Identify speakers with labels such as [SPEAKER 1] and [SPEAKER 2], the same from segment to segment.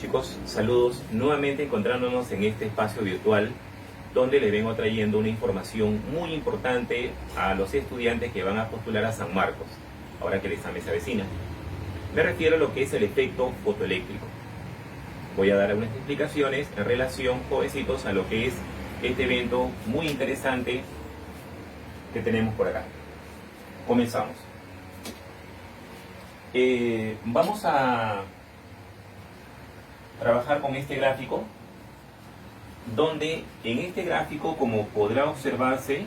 [SPEAKER 1] Chicos, saludos, nuevamente encontrándonos en este espacio virtual donde les vengo trayendo una información muy importante a los estudiantes que van a postular a San Marcos, ahora que el examen se avecina. Me refiero a lo que es el efecto fotoeléctrico. Voy a dar algunas explicaciones en relación, jovencitos, a lo que es este evento muy interesante que tenemos por acá. Comenzamos. Vamos a trabajar con este gráfico, donde en este gráfico, como podrá observarse,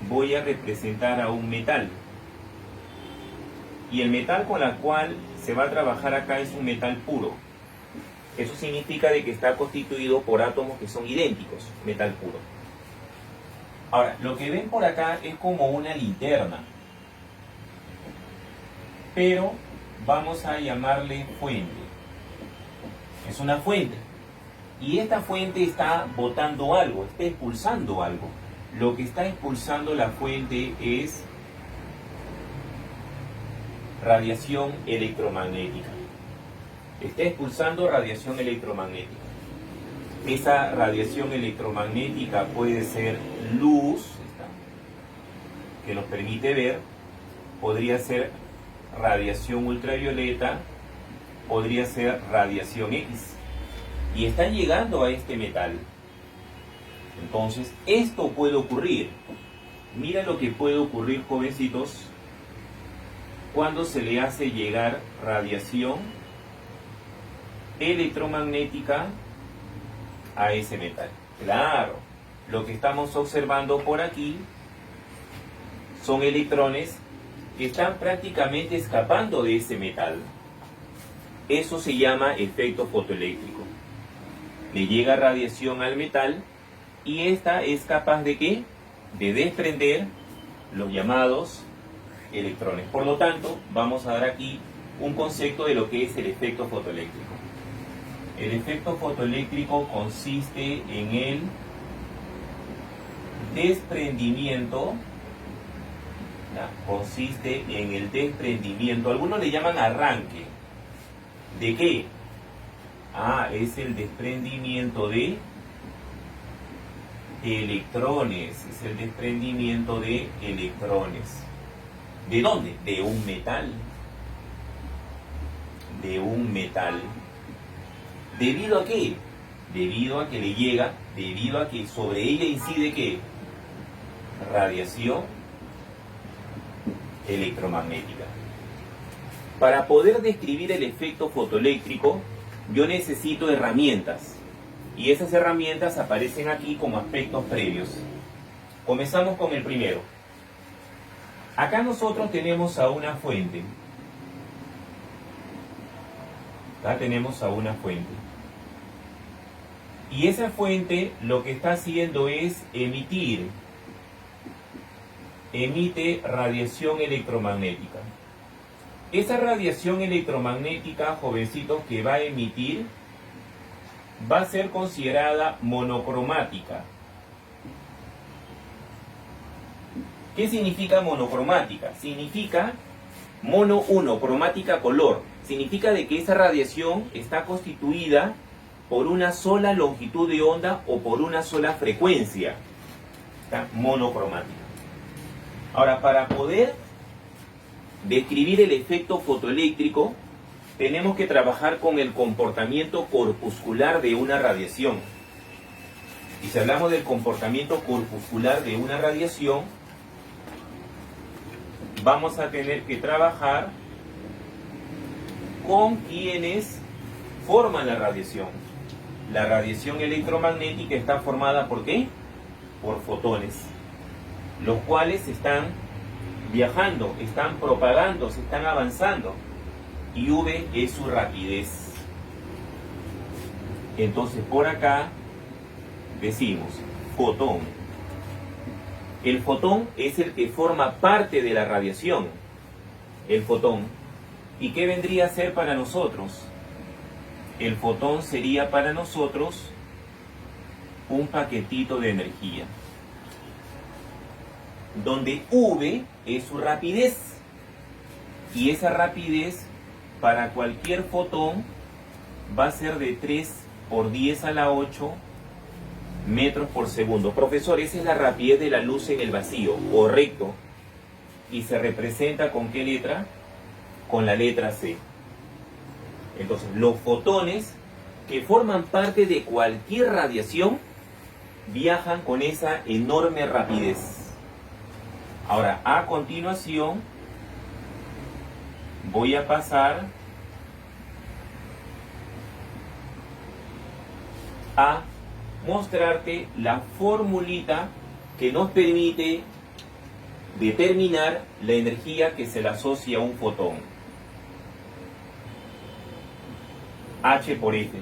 [SPEAKER 1] voy a representar a un metal. Y el metal con el cual se va a trabajar acá es un metal puro. Eso significa de que está constituido por átomos que son idénticos, metal puro. Ahora, lo que ven por acá es como una linterna, pero vamos a llamarle fuente. Es una fuente. Y esta fuente está botando algo, está expulsando algo. Lo que está expulsando la fuente es radiación electromagnética. Está expulsando radiación electromagnética. Esa radiación electromagnética puede ser luz, que nos permite ver, podría ser radiación ultravioleta, podría ser radiación X. Y están llegando a este metal. Entonces, esto puede ocurrir. Mira lo que puede ocurrir, jovencitos, cuando se le hace llegar radiación electromagnética a ese metal. Claro, lo que estamos observando por aquí son electrones que están prácticamente escapando de ese metal. Eso se llama efecto fotoeléctrico. Le llega radiación al metal y esta es capaz de ¿qué? De desprender los llamados electrones. Por lo tanto, vamos a dar aquí un concepto de lo que es el efecto fotoeléctrico. El efecto fotoeléctrico consiste en el desprendimiento, algunos le llaman arranque. ¿De qué? Es el desprendimiento de electrones. Es el desprendimiento de electrones. ¿De dónde? De un metal. De un metal. ¿Debido a qué? Debido a que le llega, debido a que sobre ella incide ¿qué? Radiación electromagnética. Para poder describir el efecto fotoeléctrico, yo necesito herramientas. Y esas herramientas aparecen aquí como aspectos previos. Comenzamos con el primero. Acá nosotros tenemos a una fuente. Acá tenemos a una fuente. Y esa fuente lo que está haciendo es emite radiación electromagnética. Esa radiación electromagnética, jovencitos, que va a emitir, va a ser considerada monocromática. ¿Qué significa monocromática? Significa mono 1, cromática color. Significa de que esa radiación está constituida por una sola longitud de onda o por una sola frecuencia. Está monocromática. Ahora, para poder describir el efecto fotoeléctrico, tenemos que trabajar con el comportamiento corpuscular de una radiación. Y si hablamos del comportamiento corpuscular de una radiación, vamos a tener que trabajar con quienes forman la radiación. La radiación electromagnética está formada ¿por qué? Por fotones, los cuales están viajando, están propagando, se están avanzando. Y V es su rapidez. Entonces por acá decimos fotón. El fotón es el que forma parte de la radiación. El fotón. ¿Y qué vendría a ser para nosotros? El fotón sería para nosotros un paquetito de energía, donde V es su rapidez. Y esa rapidez para cualquier fotón va a ser de 3 por 10 a la 8 metros por segundo. Profesor, esa es la rapidez de la luz en el vacío, correcto. ¿Y se representa con qué letra? Con la letra C. Entonces, los fotones que forman parte de cualquier radiación viajan con esa enorme rapidez. Ahora, a continuación, voy a pasar a mostrarte la formulita que nos permite determinar la energía que se le asocia a un fotón. H por F.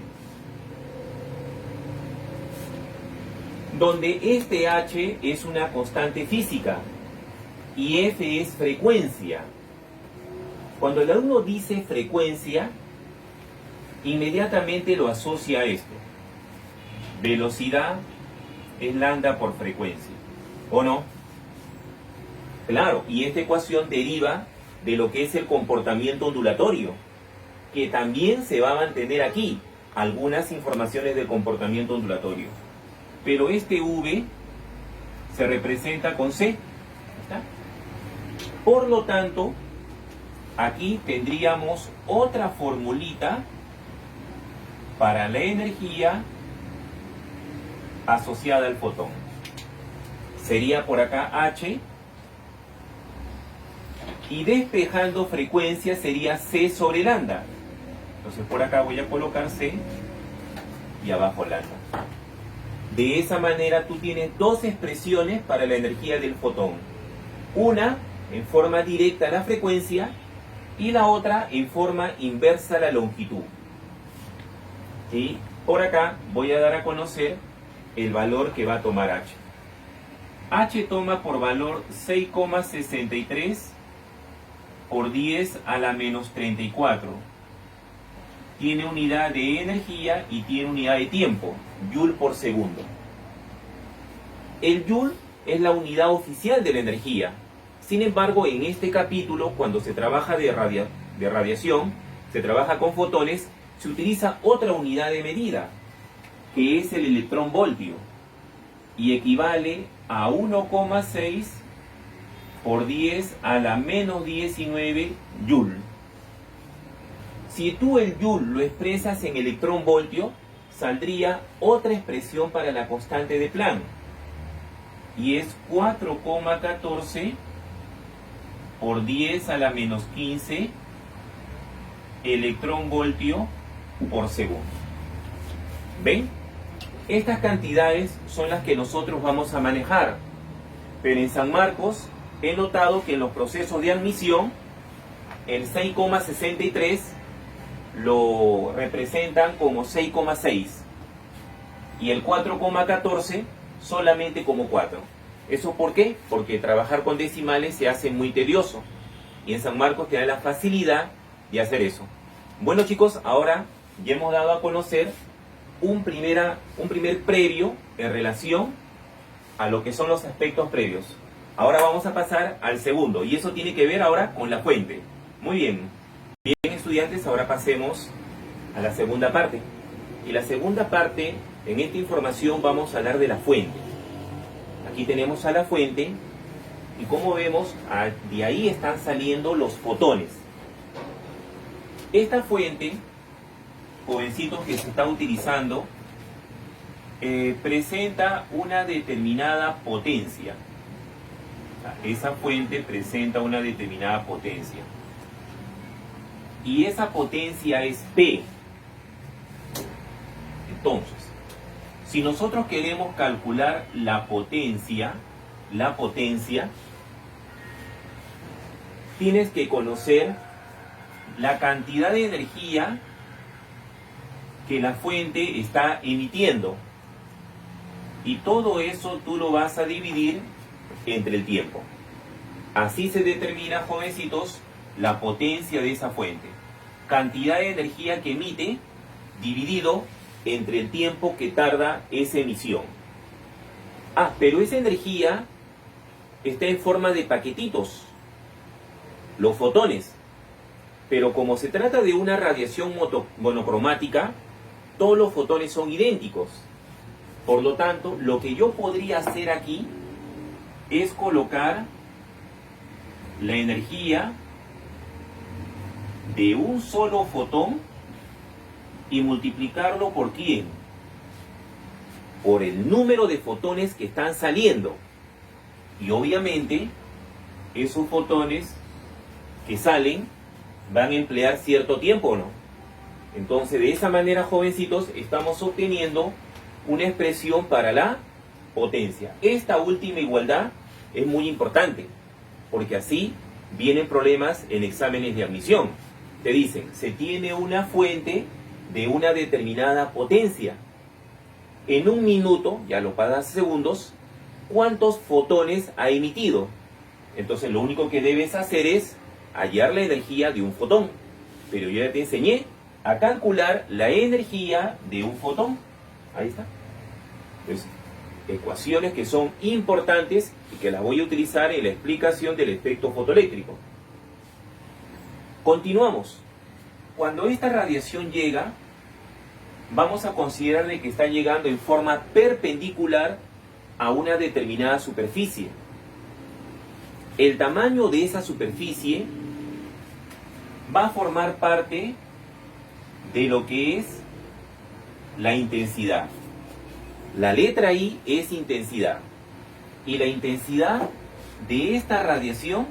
[SPEAKER 1] Donde este H es una constante física y F es frecuencia. Cuando el alumno dice frecuencia, inmediatamente lo asocia a esto. Velocidad es lambda por frecuencia, ¿o no? Claro, y esta ecuación deriva de lo que es el comportamiento ondulatorio, que también se va a mantener aquí, algunas informaciones del comportamiento ondulatorio. Pero este V se representa con C. ¿Está? Por lo tanto, aquí tendríamos otra formulita para la energía asociada al fotón. Sería por acá H, y despejando frecuencia sería C sobre lambda. Entonces por acá voy a colocar C y abajo lambda. De esa manera tú tienes dos expresiones para la energía del fotón. Una en forma directa a la frecuencia y la otra en forma inversa a la longitud. Y por acá voy a dar a conocer el valor que va a tomar H. H toma por valor 6,63 por 10 a la menos 34. Tiene unidad de energía y tiene unidad de tiempo, Joule por segundo. El Joule es la unidad oficial de la energía. Sin embargo, en este capítulo, cuando se trabaja de radiación, se trabaja con fotones, se utiliza otra unidad de medida, que es el electronvoltio, y equivale a 1,6 por 10 a la menos 19 Joule. Si tú el Joule lo expresas en electronvoltio, saldría otra expresión para la constante de Planck, y es 4,14 por 10 a la menos 15 electronvoltio por segundo. ¿Ven? Estas cantidades son las que nosotros vamos a manejar, pero en San Marcos he notado que en los procesos de admisión el 6,63 lo representan como 6,6 y el 4,14 solamente como 4. ¿Eso por qué? Porque trabajar con decimales se hace muy tedioso y en San Marcos te da la facilidad de hacer eso. Bueno chicos, ahora ya hemos dado a conocer un primer previo en relación a lo que son los aspectos previos. Ahora vamos a pasar al segundo y eso tiene que ver ahora con la fuente. Muy bien. Bien estudiantes, ahora pasemos a la segunda parte. Y la segunda parte, en esta información vamos a hablar de la fuente. Aquí tenemos a la fuente y como vemos, de ahí están saliendo los fotones. Esta fuente, jovencitos, que se está utilizando, presenta una determinada potencia. Esa fuente presenta una determinada potencia. Y esa potencia es P. Entonces, si nosotros queremos calcular la potencia, tienes que conocer la cantidad de energía que la fuente está emitiendo. Y todo eso tú lo vas a dividir entre el tiempo. Así se determina, jovencitos, la potencia de esa fuente. Cantidad de energía que emite dividido entre el tiempo que tarda esa emisión. Pero esa energía está en forma de paquetitos, los fotones. Pero como se trata de una radiación monocromática, todos los fotones son idénticos. Por lo tanto, lo que yo podría hacer aquí es colocar la energía de un solo fotón y multiplicarlo por ¿quién? Por el número de fotones que están saliendo. Y obviamente, esos fotones que salen van a emplear cierto tiempo, ¿no? Entonces, de esa manera, jovencitos, estamos obteniendo una expresión para la potencia. Esta última igualdad es muy importante, porque así vienen problemas en exámenes de admisión. Te dicen, se tiene una fuente de una determinada potencia. En un minuto, ya lo pagas segundos, ¿cuántos fotones ha emitido? Entonces lo único que debes hacer es hallar la energía de un fotón. Pero yo ya te enseñé a calcular la energía de un fotón. Ahí está. Entonces, ecuaciones que son importantes y que las voy a utilizar en la explicación del efecto fotoeléctrico. Continuamos. Cuando esta radiación llega, vamos a considerar de que está llegando en forma perpendicular a una determinada superficie. El tamaño de esa superficie va a formar parte de lo que es la intensidad. La letra I es intensidad. Y la intensidad de esta radiación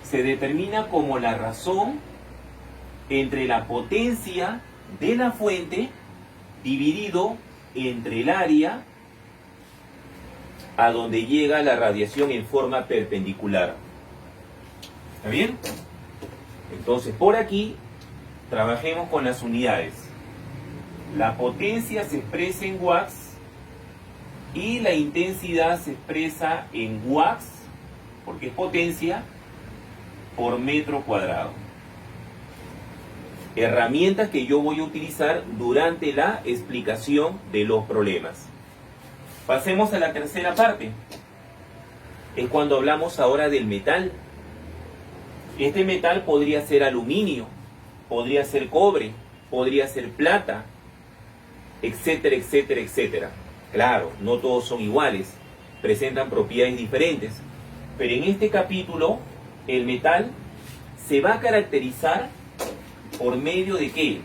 [SPEAKER 1] se determina como la razón entre la potencia de la fuente dividido entre el área a donde llega la radiación en forma perpendicular. ¿Está bien? Entonces, por aquí, trabajemos con las unidades. La potencia se expresa en watts y la intensidad se expresa en watts, porque es potencia, por metro cuadrado. Herramientas que yo voy a utilizar durante la explicación de los problemas. Pasemos a la tercera parte. Es cuando hablamos ahora del metal. Este metal podría ser aluminio, podría ser cobre, podría ser plata, etcétera, etcétera, etcétera. Claro, no todos son iguales, presentan propiedades diferentes. Pero en este capítulo, el metal se va a caracterizar por medio de ¿qué?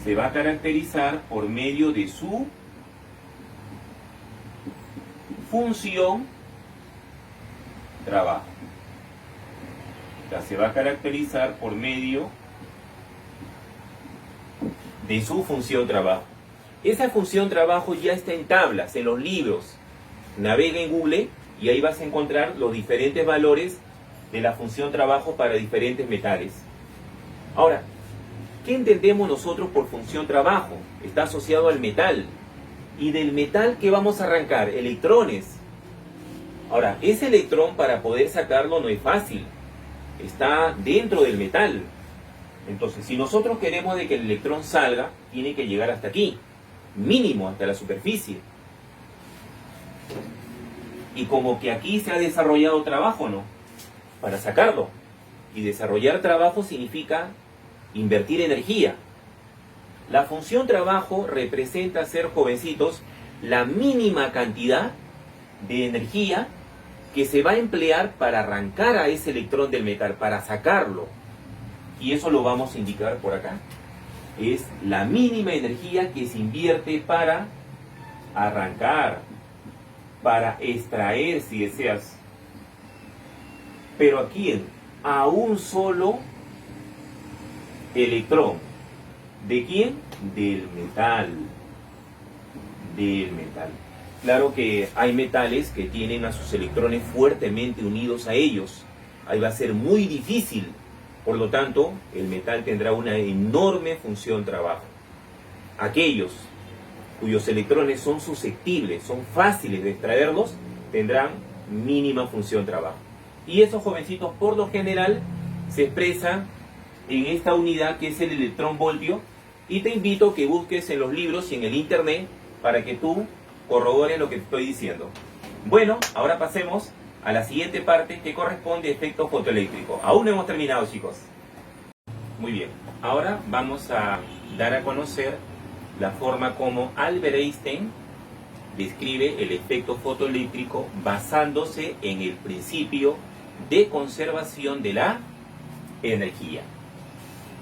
[SPEAKER 1] Se va a caracterizar por medio de su función trabajo. O sea, se va a caracterizar por medio de su función trabajo. Esa función trabajo ya está en tablas, en los libros. Navega en Google y ahí vas a encontrar los diferentes valores de la función trabajo para diferentes metales. Ahora, ¿qué entendemos nosotros por función trabajo? Está asociado al metal. Y del metal, ¿qué vamos a arrancar? Electrones. Ahora, ese electrón para poder sacarlo no es fácil. Está dentro del metal. Entonces, si nosotros queremos de que el electrón salga, tiene que llegar hasta aquí. Mínimo, hasta la superficie. Y como que aquí se ha desarrollado trabajo, ¿no? Para sacarlo. Y desarrollar trabajo significa invertir energía. La función trabajo representa, ser jovencitos, la mínima cantidad de energía que se va a emplear para arrancar a ese electrón del metal, para sacarlo. Y eso lo vamos a indicar por acá. Es la mínima energía que se invierte para arrancar, para extraer, si deseas. Pero ¿a quién? A un solo electrón. ¿De quién? Del metal. Del metal. Claro que hay metales que tienen a sus electrones fuertemente unidos a ellos. Ahí va a ser muy difícil. Por lo tanto, el metal tendrá una enorme función trabajo. Aquellos cuyos electrones son susceptibles, son fáciles de extraerlos, tendrán mínima función trabajo. Y esos jovencitos, por lo general, se expresan en esta unidad que es el electrón voltio. Y te invito a que busques en los libros y en el internet para que tú corrobores lo que te estoy diciendo. Bueno, ahora pasemos a la siguiente parte que corresponde a efecto fotoeléctrico. Aún no hemos terminado, chicos. Muy bien. Ahora vamos a dar a conocer la forma como Albert Einstein describe el efecto fotoeléctrico basándose en el principio de conservación de la energía.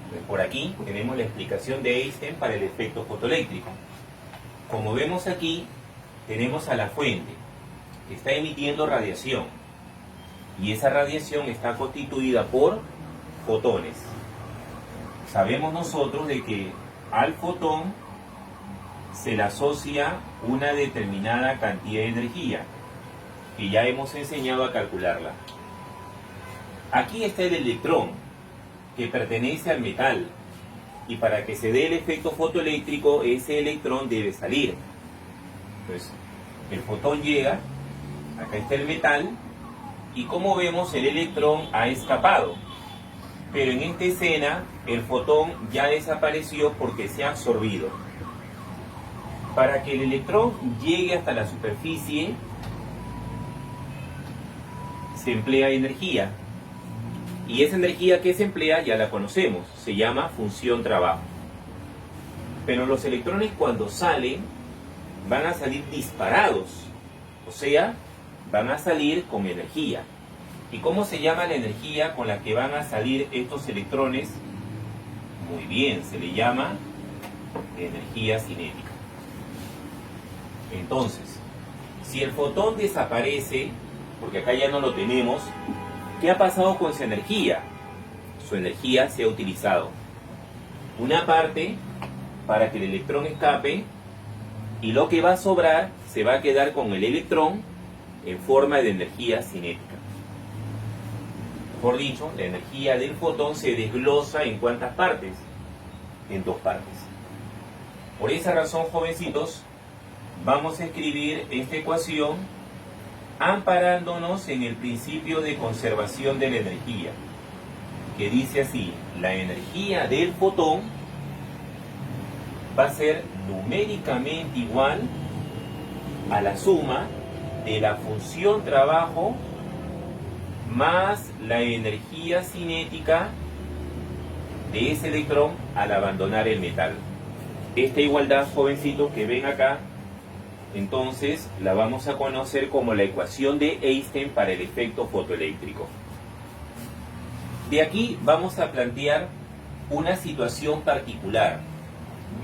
[SPEAKER 1] Pues por aquí tenemos la explicación de Einstein para el efecto fotoeléctrico. Como vemos aquí, tenemos a la fuente que está emitiendo radiación y esa radiación está constituida por fotones. Sabemos nosotros de que al fotón se le asocia una determinada cantidad de energía que ya hemos enseñado a calcularla. Aquí está el electrón que pertenece al metal y para que se dé el efecto fotoeléctrico ese electrón debe salir. Entonces el fotón llega, acá está el metal y como vemos el electrón ha escapado, pero en esta escena el fotón ya desapareció porque se ha absorbido. Para que el electrón llegue hasta la superficie se emplea energía. Y esa energía que se emplea ya la conocemos, se llama función trabajo. Pero los electrones cuando salen van a salir disparados, o sea, van a salir con energía. ¿Y cómo se llama la energía con la que van a salir estos electrones? Muy bien, se le llama energía cinética. Entonces, si el fotón desaparece, porque acá ya no lo tenemos, ¿qué ha pasado con su energía? Su energía se ha utilizado. Una parte para que el electrón escape y lo que va a sobrar se va a quedar con el electrón en forma de energía cinética. Mejor dicho, la energía del fotón se desglosa en ¿cuántas partes? En 2 partes. Por esa razón, jovencitos, vamos a escribir esta ecuación amparándonos en el principio de conservación de la energía, que dice así: la energía del fotón va a ser numéricamente igual a la suma de la función trabajo más la energía cinética de ese electrón al abandonar el metal. Esta igualdad, jovencitos, que ven acá, entonces la vamos a conocer como la ecuación de Einstein para el efecto fotoeléctrico. De aquí vamos a plantear una situación particular.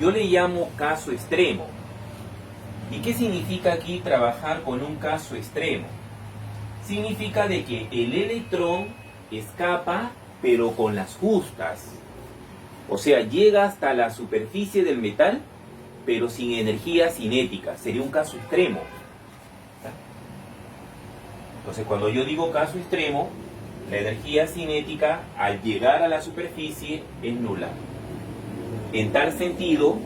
[SPEAKER 1] Yo le llamo caso extremo. ¿Y qué significa aquí trabajar con un caso extremo? Significa de que el electrón escapa pero con las justas. O sea, llega hasta la superficie del metal pero sin energía cinética. Sería un caso extremo. Entonces, cuando yo digo caso extremo, la energía cinética al llegar a la superficie es nula. En tal sentido,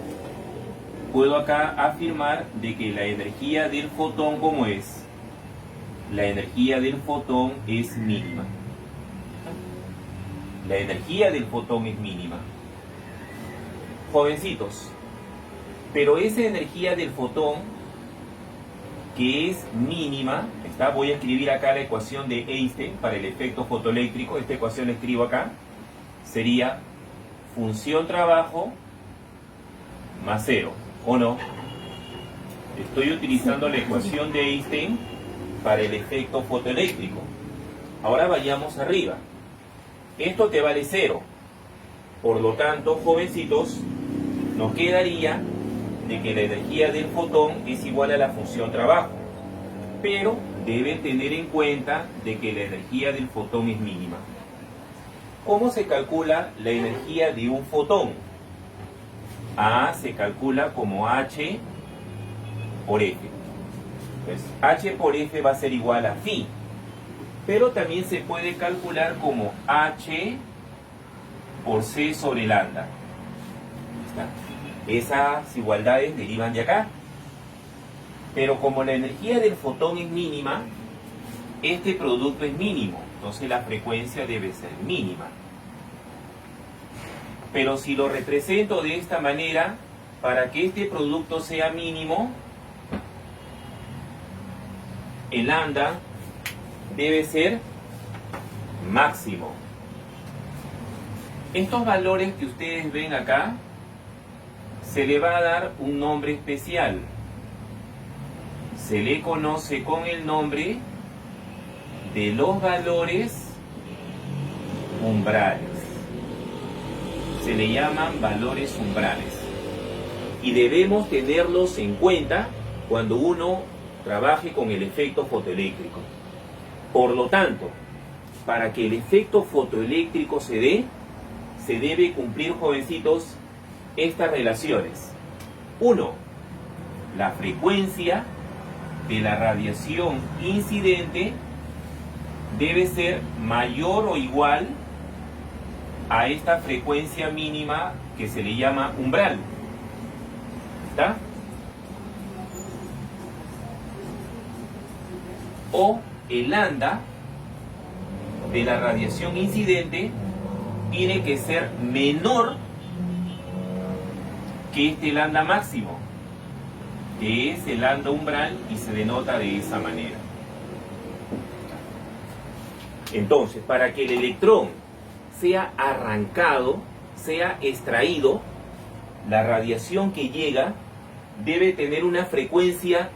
[SPEAKER 1] puedo acá afirmar de que la energía del fotón, ¿cómo es? La energía del fotón es mínima. La energía del fotón es mínima. Jovencitos, pero esa energía del fotón que es mínima, voy a escribir acá la ecuación de Einstein para el efecto fotoeléctrico. Esta ecuación la escribo acá, sería función trabajo más 0, ¿o no? Estoy utilizando la ecuación de Einstein para el efecto fotoeléctrico. Ahora vayamos arriba. Esto te vale 0. Por lo tanto, jovencitos, nos quedaría de que la energía del fotón es igual a la función trabajo. Pero deben tener en cuenta de que la energía del fotón es mínima. ¿Cómo se calcula la energía de un fotón? A se calcula como H por F. Pues H por F va a ser igual a phi. Pero también se puede calcular como H por C sobre lambda. Esas igualdades derivan de acá. Pero como la energía del fotón es mínima, este producto es mínimo. Entonces la frecuencia debe ser mínima. Pero si lo represento de esta manera, para que este producto sea mínimo, el lambda debe ser máximo. Estos valores que ustedes ven acá, se le va a dar un nombre especial. Se le conoce con el nombre de los valores umbrales. Se le llaman valores umbrales. Y debemos tenerlos en cuenta cuando uno trabaje con el efecto fotoeléctrico. Por lo tanto, para que el efecto fotoeléctrico se dé, se debe cumplir, jovencitos, estas relaciones. 1. La frecuencia de la radiación incidente debe ser mayor o igual a esta frecuencia mínima que se le llama umbral. ¿Está? O el lambda de la radiación incidente tiene que ser menor que este lambda máximo, que es el lambda umbral, y se denota de esa manera. Entonces, para que el electrón sea arrancado, sea extraído, la radiación que llega debe tener una frecuencia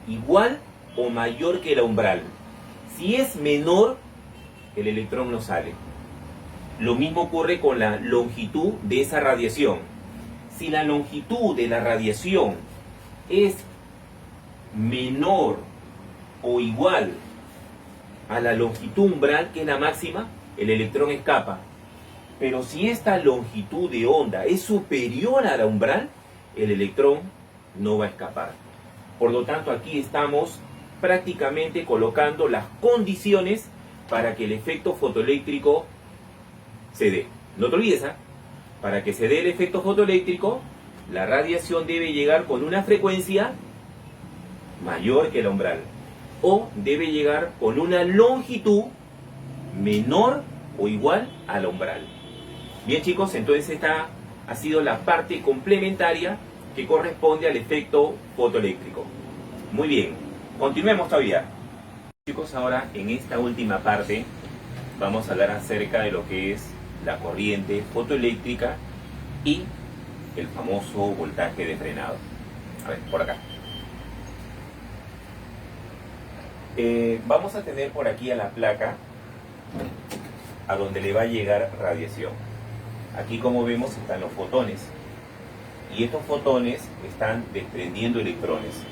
[SPEAKER 1] igual o mayor que la umbral. Si es menor, el electrón no sale. Lo mismo ocurre con la longitud de esa radiación. Si la longitud de la radiación es menor o igual a la longitud umbral, que es la máxima, el electrón escapa. Pero si esta longitud de onda es superior a la umbral, el electrón no va a escapar. Por lo tanto, aquí estamos prácticamente colocando las condiciones para que el efecto fotoeléctrico se dé. No te olvides, para que se dé el efecto fotoeléctrico, la radiación debe llegar con una frecuencia mayor que la umbral, o debe llegar con una longitud menor o igual a la umbral. Bien, chicos, entonces esta ha sido la parte complementaria que corresponde al efecto fotoeléctrico. Muy bien, continuemos todavía. Chicos, ahora en esta última parte vamos a hablar acerca de lo que es la corriente fotoeléctrica y el famoso voltaje de frenado. A ver, por acá. Vamos a tener por aquí a la placa a donde le va a llegar radiación. Aquí, como vemos, están los fotones, y estos fotones están desprendiendo electrones.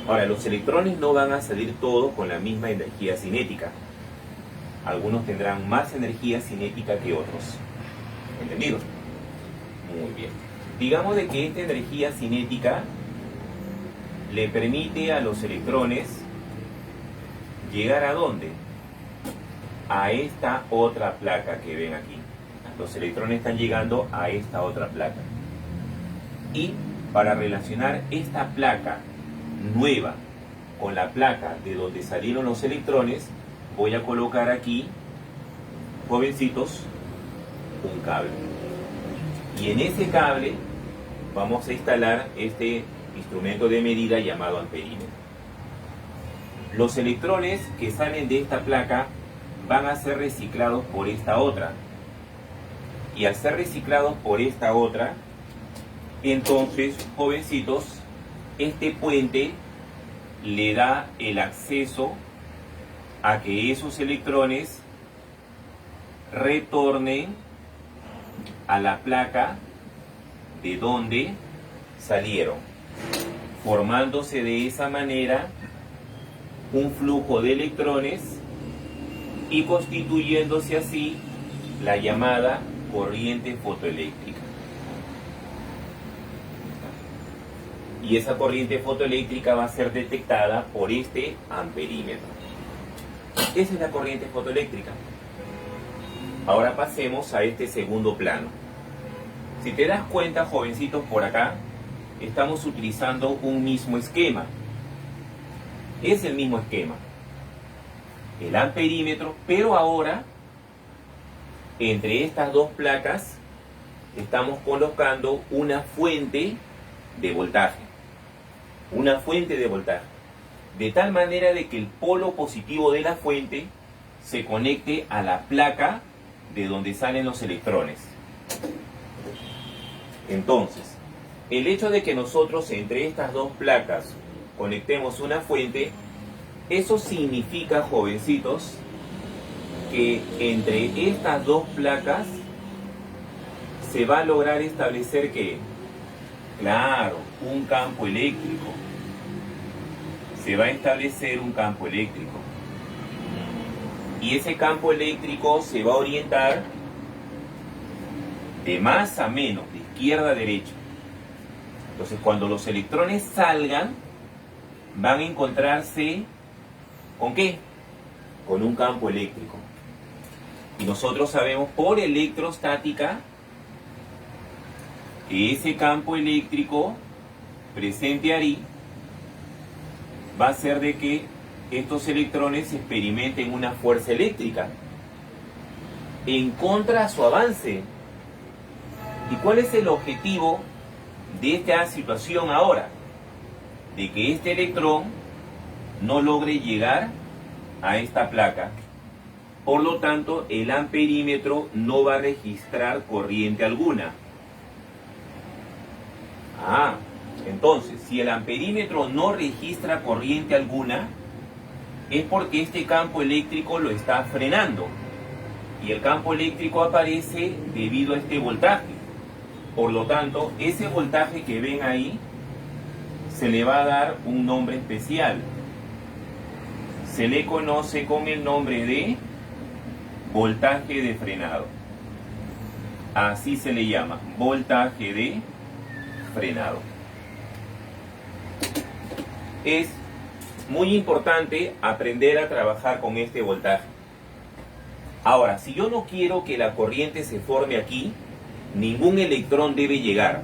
[SPEAKER 1] Ahora, los electrones no van a salir todos con la misma energía cinética. Algunos tendrán más energía cinética que otros. ¿Entendido? Muy bien. Digamos de que esta energía cinética le permite a los electrones llegar ¿a dónde? A esta otra placa que ven aquí. Los electrones están llegando a esta otra placa. Y para relacionar esta placa nueva con la placa de donde salieron los electrones, voy a colocar aquí, jovencitos, un cable. Y en ese cable vamos a instalar este instrumento de medida llamado amperímetro. Los electrones que salen de esta placa van a ser reciclados por esta otra. Y al ser reciclados por esta otra, entonces, jovencitos, este puente le da el acceso a que esos electrones retornen a la placa de donde salieron, formándose de esa manera un flujo de electrones y constituyéndose así la llamada corriente fotoeléctrica. Y esa corriente fotoeléctrica va a ser detectada por este amperímetro. Esa es la corriente fotoeléctrica. Ahora pasemos a este segundo plano. Si te das cuenta, jovencitos, por acá estamos utilizando un mismo esquema. Es el mismo esquema, el amperímetro, pero ahora entre estas dos placas estamos colocando una fuente de voltaje. Una fuente de voltaje. De tal manera de que el polo positivo de la fuente se conecte a la placa de donde salen los electrones. Entonces, el hecho de que nosotros entre estas dos placas conectemos una fuente, eso significa, jovencitos, que entre estas dos placas se va a lograr establecer que, claro, un campo eléctrico. Se va a establecer un campo eléctrico. Y ese campo eléctrico se va a orientar de más a menos, de izquierda a derecha. Entonces, cuando los electrones salgan, van a encontrarse ¿con qué? Con un campo eléctrico. Y nosotros sabemos por electrostática que ese campo eléctrico presente ahí va a hacer de que estos electrones experimenten una fuerza eléctrica en contra a su avance. ¿Y cuál es el objetivo de esta situación ahora? De que este electrón no logre llegar a esta placa. Por lo tanto, el amperímetro no va a registrar corriente alguna. Entonces, si el amperímetro no registra corriente alguna, es porque este campo eléctrico lo está frenando. Y el campo eléctrico aparece debido a este voltaje. Por lo tanto, ese voltaje que ven ahí, se le va a dar un nombre especial. Se le conoce con el nombre de voltaje de frenado. Así se le llama, voltaje de frenado. Es muy importante aprender a trabajar con este voltaje. Ahora, si yo no quiero que la corriente se forme aquí, ningún electrón debe llegar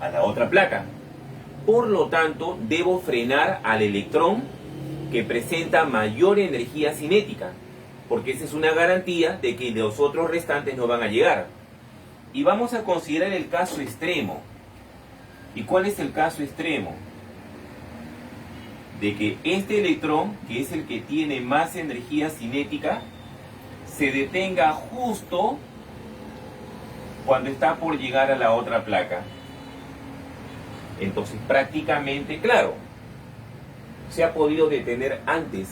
[SPEAKER 1] a la otra placa. Por lo tanto, debo frenar al electrón que presenta mayor energía cinética, porque esa es una garantía de que los otros restantes no van a llegar. Y vamos a considerar el caso extremo. ¿Y cuál es el caso extremo? De que este electrón, que es el que tiene más energía cinética, se detenga justo cuando está por llegar a la otra placa. Entonces, prácticamente, claro, se ha podido detener antes,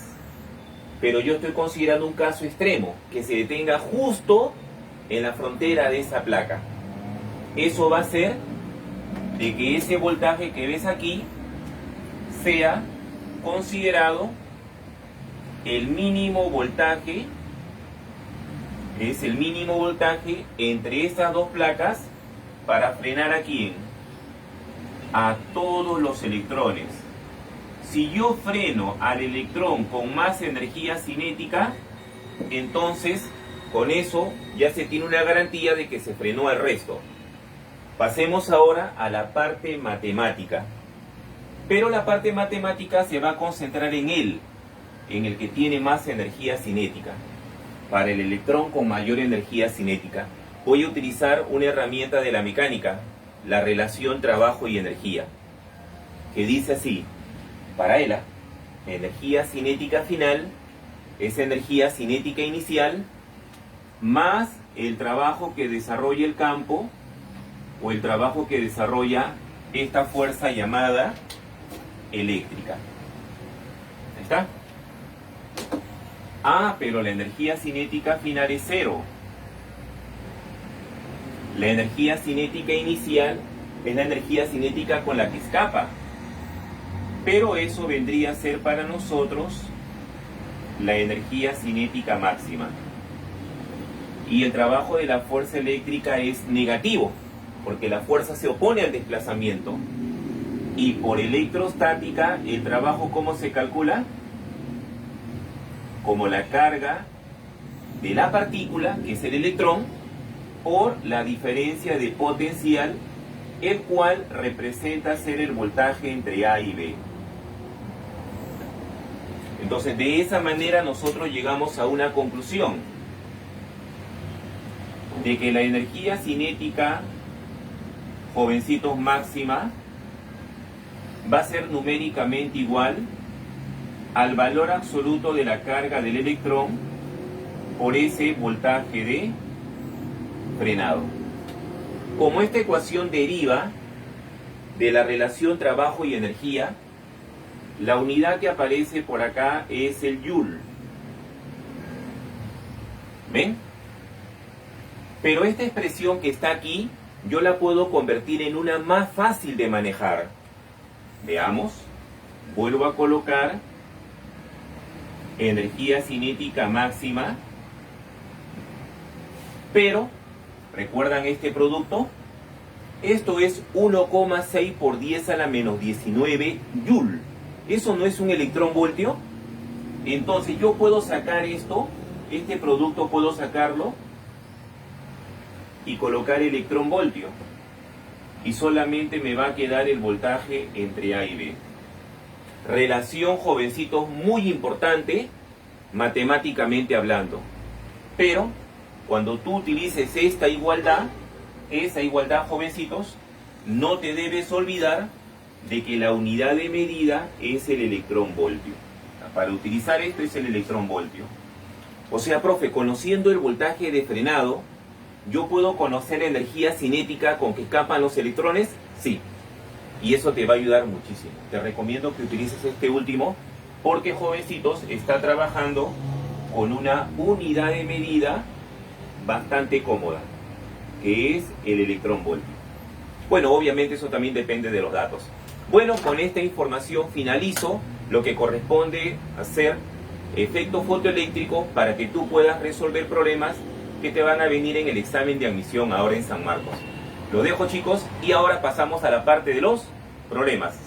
[SPEAKER 1] pero yo estoy considerando un caso extremo, que se detenga justo en la frontera de esa placa. Eso va a hacer de que ese voltaje que ves aquí sea considerado el mínimo voltaje, es el mínimo voltaje entre estas dos placas para frenar a ¿quién? A todos los electrones. Si yo freno al electrón con más energía cinética, entonces con eso ya se tiene una garantía de que se frenó al resto. Pasemos ahora a la parte matemática. Pero la parte matemática se va a concentrar en él, en el que tiene más energía cinética. Para el electrón con mayor energía cinética, voy a utilizar una herramienta de la mecánica, la relación trabajo y energía, que dice así: para ELA, energía cinética final es energía cinética inicial más el trabajo que desarrolla el campo o el trabajo que desarrolla esta fuerza llamada eléctrica. ¿Ahí está? Pero la energía cinética final es cero. La energía cinética inicial es la energía cinética con la que escapa. Pero eso vendría a ser para nosotros la energía cinética máxima. Y el trabajo de la fuerza eléctrica es negativo, porque la fuerza se opone al desplazamiento. Y por electrostática, el trabajo, ¿cómo se calcula? Como la carga de la partícula, que es el electrón, por la diferencia de potencial, el cual representa ser el voltaje entre A y B. Entonces, de esa manera nosotros llegamos a una conclusión de que la energía cinética, jovencitos, máxima, va a ser numéricamente igual al valor absoluto de la carga del electrón por ese voltaje de frenado. Como esta ecuación deriva de la relación trabajo y energía, la unidad que aparece por acá es el Joule. ¿Ven? Pero esta expresión que está aquí, yo la puedo convertir en una más fácil de manejar. Veamos. Vuelvo a colocar energía cinética máxima. Pero, ¿recuerdan este producto? Esto es 1,6 por 10 a la menos 19 Joule. ¿Eso no es un electronvoltio? Entonces yo puedo sacar esto, este producto puedo sacarlo y colocar electronvoltio. Y solamente me va a quedar el voltaje entre A y B. Relación, jovencitos, muy importante matemáticamente hablando. Pero cuando tú utilices esta igualdad, jovencitos, no te debes olvidar de que la unidad de medida es el electronvoltio. Para utilizar esto es el electronvoltio. O sea, profe, conociendo el voltaje de frenado, ¿yo puedo conocer la energía cinética con que escapan los electrones? Sí. Y eso te va a ayudar muchísimo. Te recomiendo que utilices este último porque, jovencitos, está trabajando con una unidad de medida bastante cómoda, que es el electronvoltio. Bueno, obviamente eso también depende de los datos. Bueno, con esta información finalizo lo que corresponde hacer efecto fotoeléctrico para que tú puedas resolver problemas que te van a venir en el examen de admisión ahora en San Marcos. Lo dejo, chicos, y ahora pasamos a la parte de los problemas.